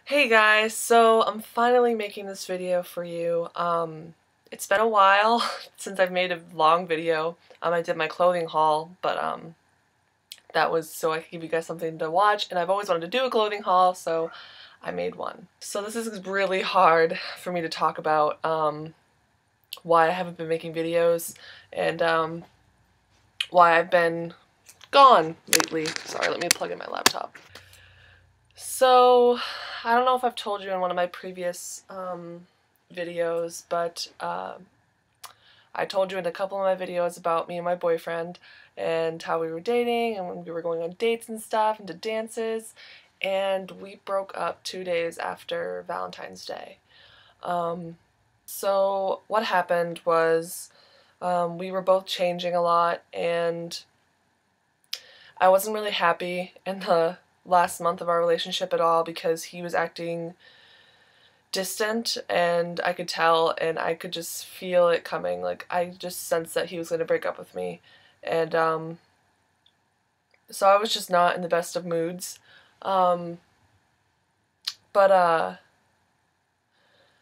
Hey guys, so I'm finally making this video for you. It's been a while since I've made a long video. I did my clothing haul, but that was so I could give you guys something to watch, and I've always wanted to do a clothing haul, so I made one. So this is really hard for me to talk about why I haven't been making videos and why I've been gone lately. Sorry, let me plug in my laptop. So, I don't know if I've told you in one of my previous videos, but I told you in a couple of my videos about me and my boyfriend and how we were dating and when we were going on dates and stuff and to dances, and we broke up 2 days after Valentine's Day. So what happened was we were both changing a lot, and I wasn't really happy in the last month of our relationship at all because he was acting distant, and I could tell, and I could just feel it coming. Like, I just sensed that he was going to break up with me, and so I was just not in the best of moods. Um, but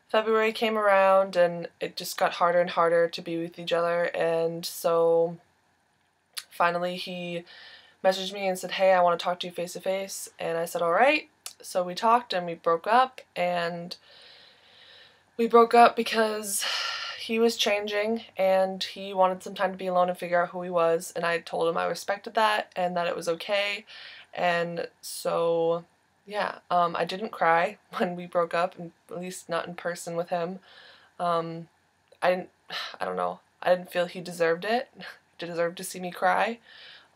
February came around, and it just got harder and harder to be with each other, and so finally he messaged me and said, "Hey, I want to talk to you face to face," and I said, "All right." So we talked and we broke up, and we broke up because he was changing and he wanted some time to be alone and figure out who he was, and I told him I respected that and that it was okay. And so yeah, I didn't cry when we broke up, and at least not in person with him. Um, I didn't, I don't know, I didn't feel he deserved it, he deserved to see me cry.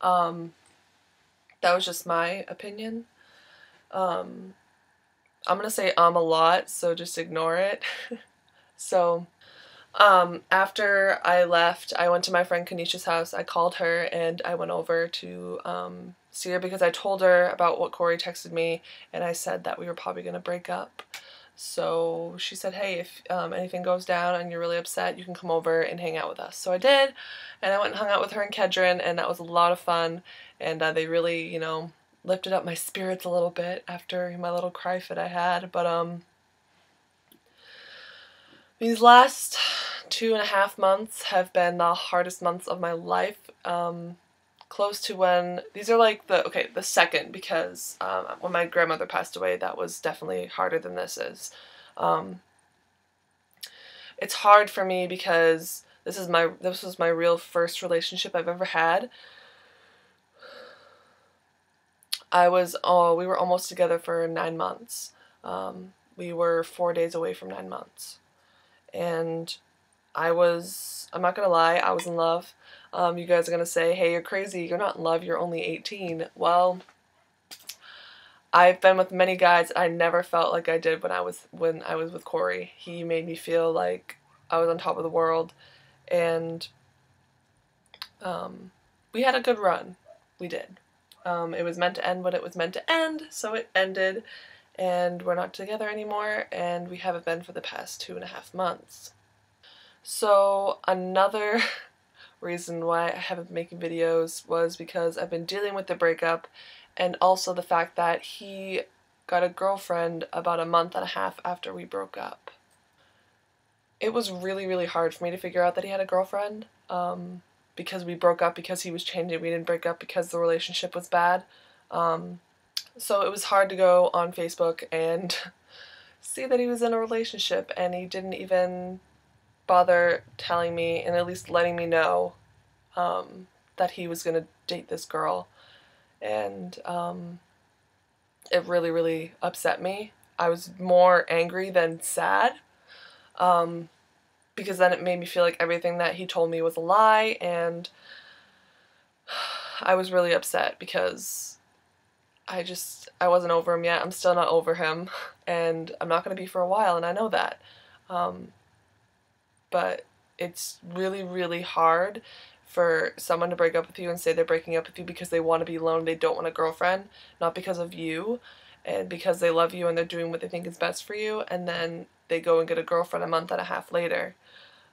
Um, that was just my opinion. Um, I'm gonna say a lot, so just ignore it. So, after I left, I went to my friend Kanisha's house. I called her and I went over to see her because I told her about what Corey texted me, and I said that we were probably gonna break up. So she said, "Hey, if anything goes down and you're really upset, you can come over and hang out with us." So I did, and I went and hung out with her and Kedron, and that was a lot of fun. And they really, lifted up my spirits a little bit after my little cry fit I had. But these last 2.5 months have been the hardest months of my life. Close to when these are like the second, because when my grandmother passed away, that was definitely harder than this is. It's hard for me because this was my real first relationship I've ever had. We were almost together for 9 months. We were 4 days away from 9 months. And I'm not gonna lie, I was in love. You guys are gonna say, "Hey, you're crazy, you're not in love, you're only 18. Well, I've been with many guys. I never felt like I did when I was with Corey. He made me feel like I was on top of the world, and we had a good run. We did. It was meant to end when it was meant to end, so it ended, and we're not together anymore, and we haven't been for the past 2.5 months. So another reason why I haven't been making videos was because I've been dealing with the breakup, and also the fact that he got a girlfriend about a month and a half after we broke up. It was really, really hard for me to figure out that he had a girlfriend, because we broke up because he was changing. We didn't break up because the relationship was bad. So it was hard to go on Facebook and see that he was in a relationship, and he didn't even bother telling me and at least letting me know that he was going to date this girl. And it really, really upset me. I was more angry than sad, because then it made me feel like everything that he told me was a lie, and I was really upset because I wasn't over him yet. I'm still not over him, and I'm not going to be for a while, and I know that. But it's really, really hard for someone to break up with you and say they're breaking up with you because they want to be alone, they don't want a girlfriend, not because of you, and because they love you and they're doing what they think is best for you, and then they go and get a girlfriend a month and a half later.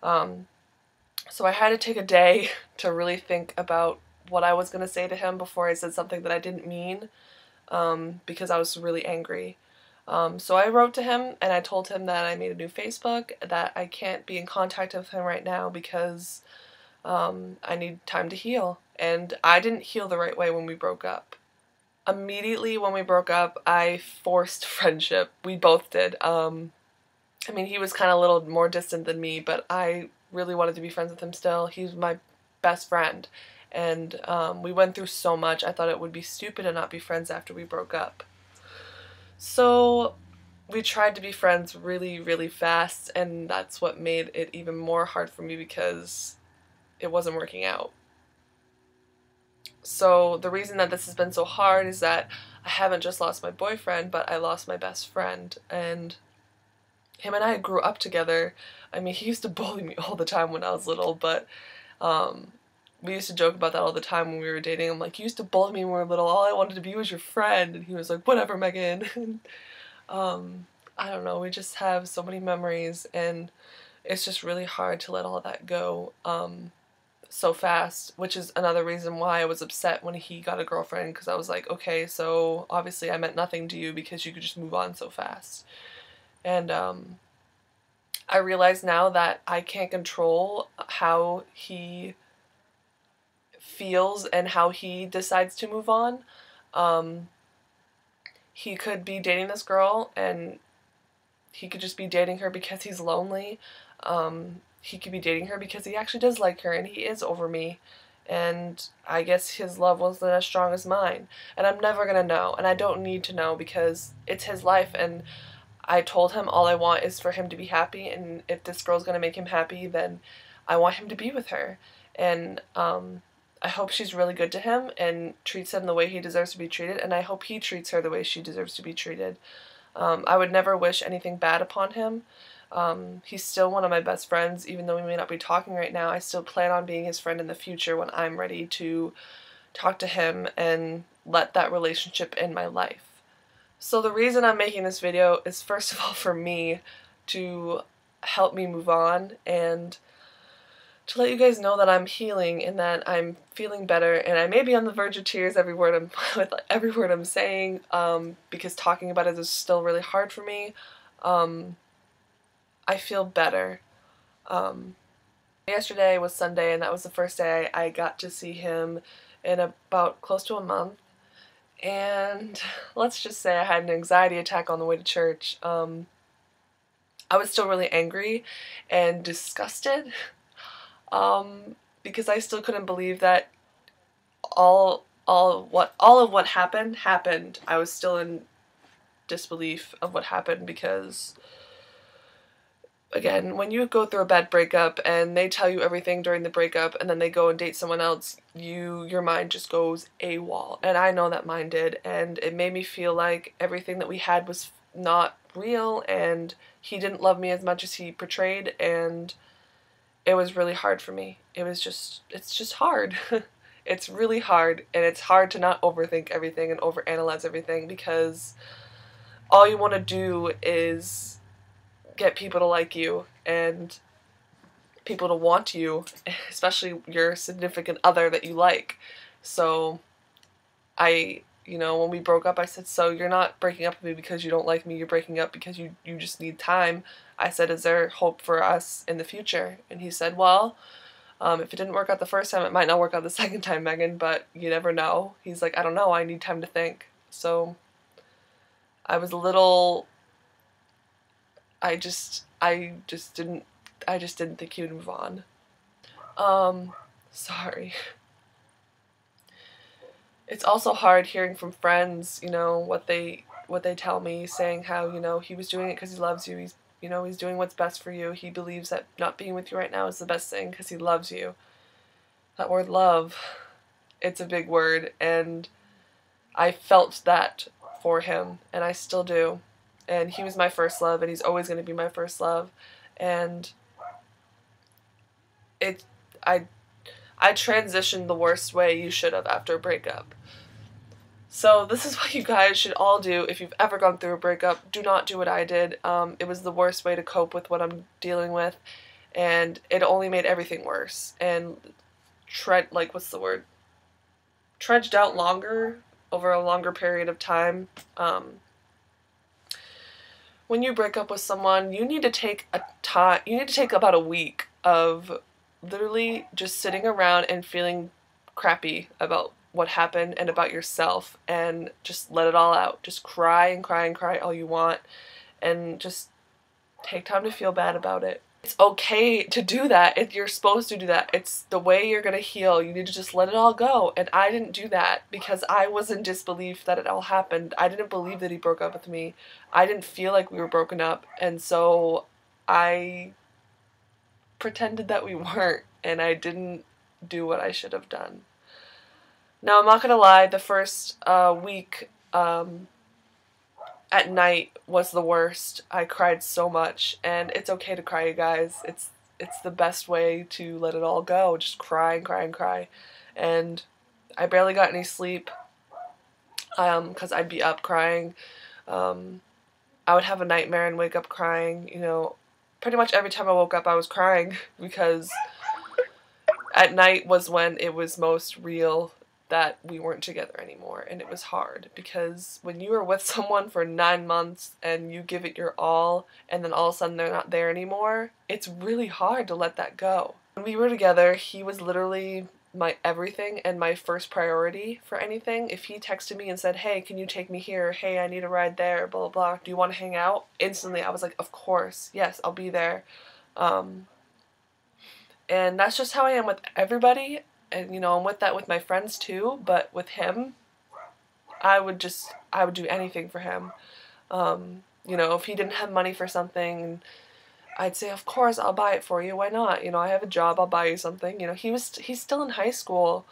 So I had to take a day to really think about what I was going to say to him before I said something that I didn't mean, because I was really angry. So I wrote to him and I told him that I made a new Facebook, that I can't be in contact with him right now because I need time to heal. And I didn't heal the right way when we broke up. Immediately when we broke up, I forced friendship. We both did. I mean, he was kind of a little more distant than me, but I really wanted to be friends with him still. He was my best friend. And we went through so much, I thought it would be stupid to not be friends after we broke up. So we tried to be friends really, really fast, and that's what made it even more hard for me because it wasn't working out. So the reason that this has been so hard is that I haven't just lost my boyfriend, but I lost my best friend. And him and I grew up together. I mean, he used to bully me all the time when I was little, but we used to joke about that all the time when we were dating. I'm like, you used to bully me when we were little. All I wanted to be was your friend. And he was like, whatever, Megan. I don't know. We just have so many memories, and it's just really hard to let all that go so fast, which is another reason why I was upset when he got a girlfriend, because I was like, okay, so obviously I meant nothing to you because you could just move on so fast. And I realize now that I can't control how he feels and how he decides to move on. He could be dating this girl and he could just be dating her because he's lonely. He could be dating her because he actually does like her and he is over me. And I guess his love wasn't as strong as mine. And I'm never gonna know, and I don't need to know because it's his life, and I told him all I want is for him to be happy, and if this girl's gonna make him happy, then I want him to be with her. And I hope she's really good to him and treats him the way he deserves to be treated, and I hope he treats her the way she deserves to be treated. I would never wish anything bad upon him. He's still one of my best friends, even though we may not be talking right now. I still plan on being his friend in the future when I'm ready to talk to him and let that relationship in my life. So the reason I'm making this video is first of all for me to help me move on and to let you guys know that I'm healing and that I'm feeling better, and I may be on the verge of tears every word with every word I'm saying, because talking about it is still really hard for me. I feel better. Yesterday was Sunday, and that was the first day I got to see him in about close to a month. And let's just say I had an anxiety attack on the way to church. I was still really angry and disgusted, because I still couldn't believe that all of what happened. I was still in disbelief of what happened because, again, when you go through a bad breakup and they tell you everything during the breakup and then they go and date someone else, your mind just goes AWOL. And I know that mine did, and it made me feel like everything that we had was not real and he didn't love me as much as he portrayed, and it was really hard for me. It's just hard. It's really hard, and it's hard to not overthink everything and overanalyze everything because all you want to do is get people to like you and people to want you, especially your significant other that you like. So when we broke up, I said, so you're not breaking up with me because you don't like me, you're breaking up because you just need time. I said, is there hope for us in the future? And he said, well, if it didn't work out the first time, it might not work out the second time, Megan, but you never know. He's like, I don't know, I need time to think. So I was a little, I just didn't think he would move on. Sorry. It's also hard hearing from friends, what they tell me, saying how, he was doing it because he loves you. He's doing what's best for you. He believes that not being with you right now is the best thing because he loves you. That word love, it's a big word, and I felt that for him, and I still do. And he was my first love, and he's always going to be my first love. And I transitioned the worst way you should have after a breakup. So this is what you guys should all do if you've ever gone through a breakup. Do not do what I did. It was the worst way to cope with what I'm dealing with, and it only made everything worse. And trudged out longer over a longer period of time. when you break up with someone, you need to take about a week of literally just sitting around and feeling crappy about what happened and about yourself, and just let it all out. Just cry and cry and cry all you want, and just take time to feel bad about it. It's okay to do that. You're supposed to do that. It's the way you're gonna heal. You need to just let it all go. And I didn't do that because I was in disbelief that it all happened. I didn't believe that he broke up with me. I didn't feel like we were broken up. And so I pretended that we weren't, and I didn't do what I should have done. Now, I'm not gonna lie, the first week at night was the worst. I cried so much, and it's okay to cry, you guys. It's the best way to let it all go. Just cry and cry and cry. And I barely got any sleep because I'd be up crying. I would have a nightmare and wake up crying. You know, pretty much every time I woke up I was crying because at night was when it was most real that we weren't together anymore, and it was hard because when you are with someone for 9 months and you give it your all and then all of a sudden they're not there anymore, it's really hard to let that go. When we were together, he was literally my everything and my first priority for anything. If he texted me and said, hey, can you take me here? Hey, I need a ride there, blah, blah, blah. Do you want to hang out? Instantly, I was like, of course. Yes, I'll be there. And that's just how I am with everybody. And, you know, I'm with that with my friends too, but with him, I would do anything for him. You know, if he didn't have money for something, I'd say, of course, I'll buy it for you. Why not? You know, I have a job, I'll buy you something. You know, he's still in high school,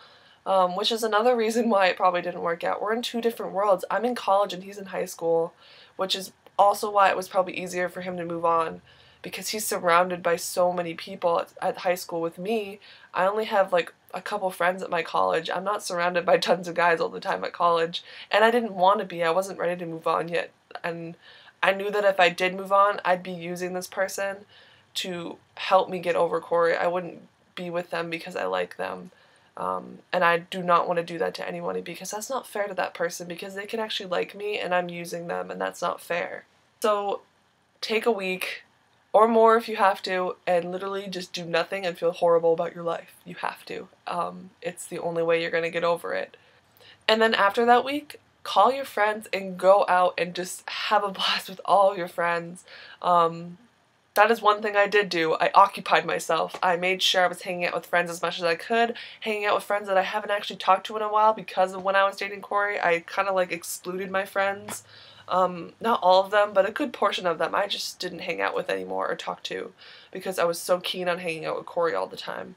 which is another reason why it probably didn't work out. We're in two different worlds. I'm in college and he's in high school, which is also why it was probably easier for him to move on, because he's surrounded by so many people at high school. With me, I only have like a couple friends at my college. I'm not surrounded by tons of guys all the time at college, and I didn't want to be. I wasn't ready to move on yet, and I knew that if I did move on, I'd be using this person to help me get over Corey. I wouldn't be with them because I like them. And I do not want to do that to anyone, because that's not fair to that person, because they can actually like me and I'm using them, and that's not fair. So take a week or more if you have to, and literally just do nothing and feel horrible about your life. You have to. It's the only way you're going to get over it. And then after that week, call your friends and go out and just have a blast with all your friends. That is one thing I did do. I occupied myself. I made sure I was hanging out with friends as much as I could, hanging out with friends that I haven't actually talked to in a while, because of when I was dating Corey, I kind of like excluded my friends. Not all of them, but a good portion of them I just didn't hang out with anymore or talk to, because I was so keen on hanging out with Corey all the time.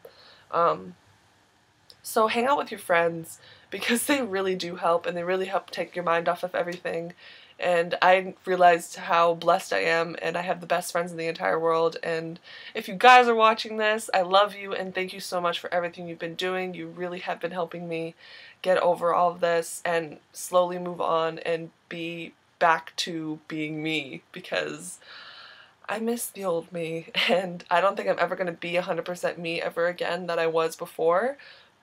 So hang out with your friends, because they really do help, and they really help take your mind off of everything. And I realized how blessed I am, and I have the best friends in the entire world. And if you guys are watching this, I love you, and thank you so much for everything you've been doing. You really have been helping me get over all of this and slowly move on and be back to being me, because I miss the old me, and I don't think I'm ever going to be 100% me ever again that I was before.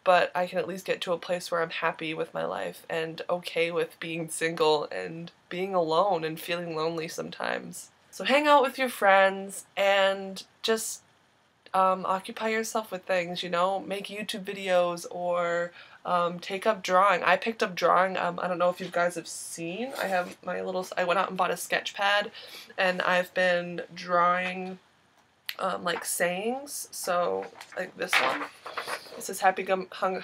But I can at least get to a place where I'm happy with my life and okay with being single and being alone and feeling lonely sometimes. So hang out with your friends and just occupy yourself with things, you know? Make YouTube videos, or take up drawing. I picked up drawing. I don't know if you guys have seen. I went out and bought a sketch pad, and I've been drawing like sayings. So like this one. It says Happy Hunger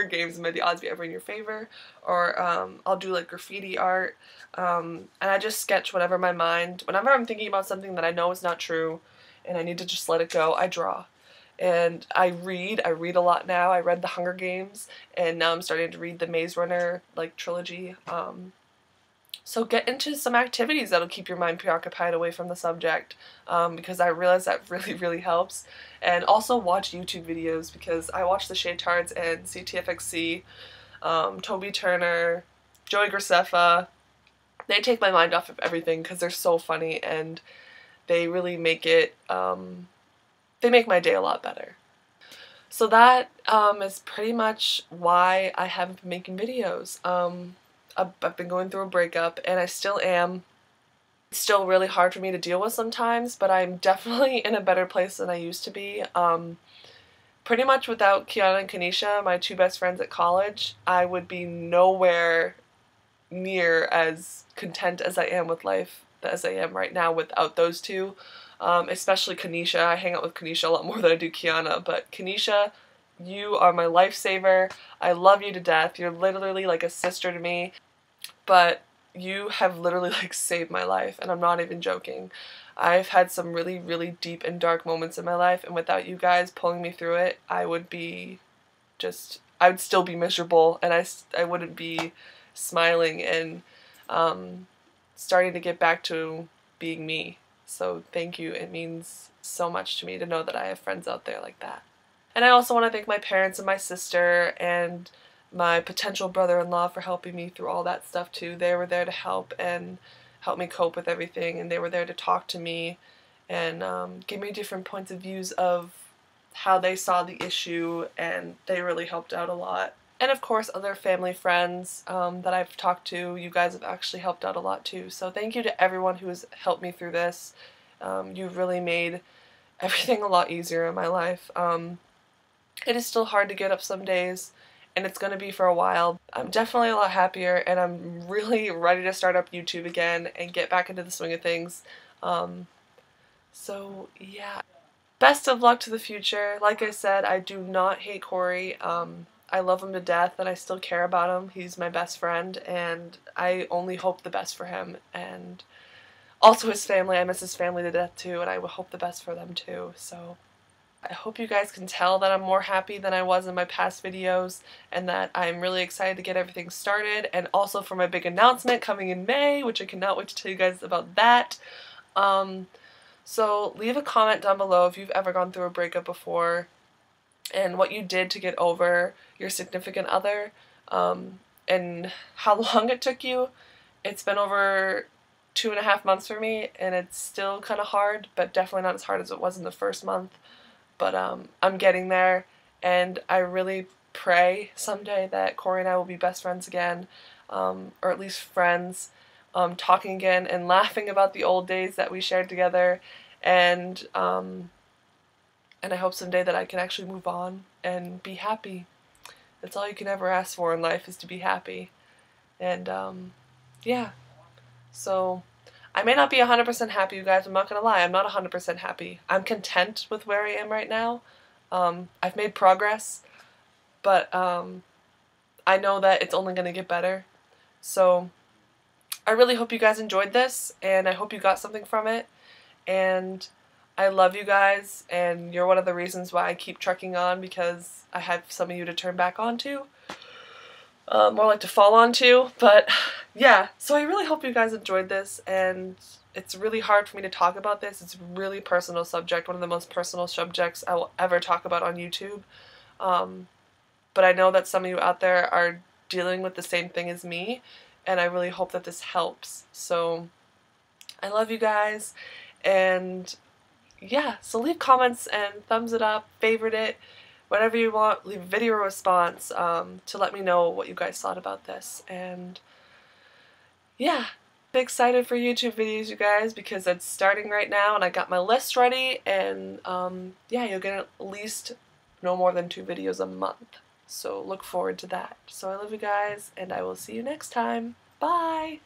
Games, may the odds be ever in your favor. Or I'll do like graffiti art, and I just sketch whatever my mind. Whenever I'm thinking about something that I know is not true and I need to just let it go, I draw. And I read a lot now. I read The Hunger Games, and now I'm starting to read the Maze Runner like trilogy. So get into some activities that'll keep your mind preoccupied away from the subject, because I realize that really, really helps. And also watch YouTube videos, because I watch the Shaytards and CTFXC, Toby Turner, Joey Graceffa. They take my mind off of everything because they're so funny, and they really make it, they make my day a lot better. So that is pretty much why I haven't been making videos. I've been going through a breakup, and I still am. It's still really hard for me to deal with sometimes, but I'm definitely in a better place than I used to be. Pretty much without Kiana and Kanisha, my two best friends at college, I would be nowhere near as content as I am with life as I am right now without those two. Especially Kanisha. I hang out with Kanisha a lot more than I do Kiana, but Kanisha, you are my lifesaver. I love you to death. You're literally like a sister to me, but you have literally like saved my life, and I'm not even joking. I've had some really, really deep and dark moments in my life, and without you guys pulling me through it, I would still be miserable, and I wouldn't be smiling and starting to get back to being me. So thank you. It means so much to me to know that I have friends out there like that. And I also want to thank my parents and my sister and my potential brother-in-law for helping me through all that stuff too. They were there to help and help me cope with everything, and they were there to talk to me and give me different points of views of how they saw the issue, and they really helped out a lot. And of course other family friends that I've talked to, you guys have actually helped out a lot too. So thank you to everyone who has helped me through this. You've really made everything a lot easier in my life. It is still hard to get up some days, and it's going to be for a while. I'm definitely a lot happier, and I'm really ready to start up YouTube again and get back into the swing of things. So yeah, best of luck to the future. Like I said, I do not hate Corey. I love him to death, and I still care about him. He's my best friend, and I only hope the best for him. And also his family. I miss his family to death too, and I would hope the best for them too. So I hope you guys can tell that I'm more happy than I was in my past videos, and that I'm really excited to get everything started, and also for my big announcement coming in May, which I cannot wait to tell you guys about that. So leave a comment down below if you've ever gone through a breakup before, and what you did to get over your significant other, and how long it took you. It's been over 2.5 months for me, and it's still kind of hard, but definitely not as hard as it was in the first month. But I'm getting there, and I really pray someday that Corey and I will be best friends again, or at least friends, talking again and laughing about the old days that we shared together, and I hope someday that I can actually move on and be happy. That's all you can ever ask for in life, is to be happy. And yeah, so I may not be 100% happy, you guys. I'm not gonna lie, I'm not 100% happy. I'm content with where I am right now. I've made progress, but I know that it's only gonna get better. So I really hope you guys enjoyed this, and I hope you got something from it. And I love you guys, and you're one of the reasons why I keep trucking on, because I have some of you to turn back on to. More like to fall onto, but yeah, so I really hope you guys enjoyed this, and it's really hard for me to talk about this. It's a really personal subject, one of the most personal subjects I will ever talk about on YouTube, but I know that some of you out there are dealing with the same thing as me, and I really hope that this helps. So I love you guys, and yeah, so leave comments and thumbs it up, favorite it, whatever you want. Leave a video response to let me know what you guys thought about this. And yeah, I'm excited for YouTube videos, you guys, because it's starting right now, and I got my list ready, and yeah, you'll get at least no more than 2 videos a month. So look forward to that. So I love you guys, and I will see you next time. Bye!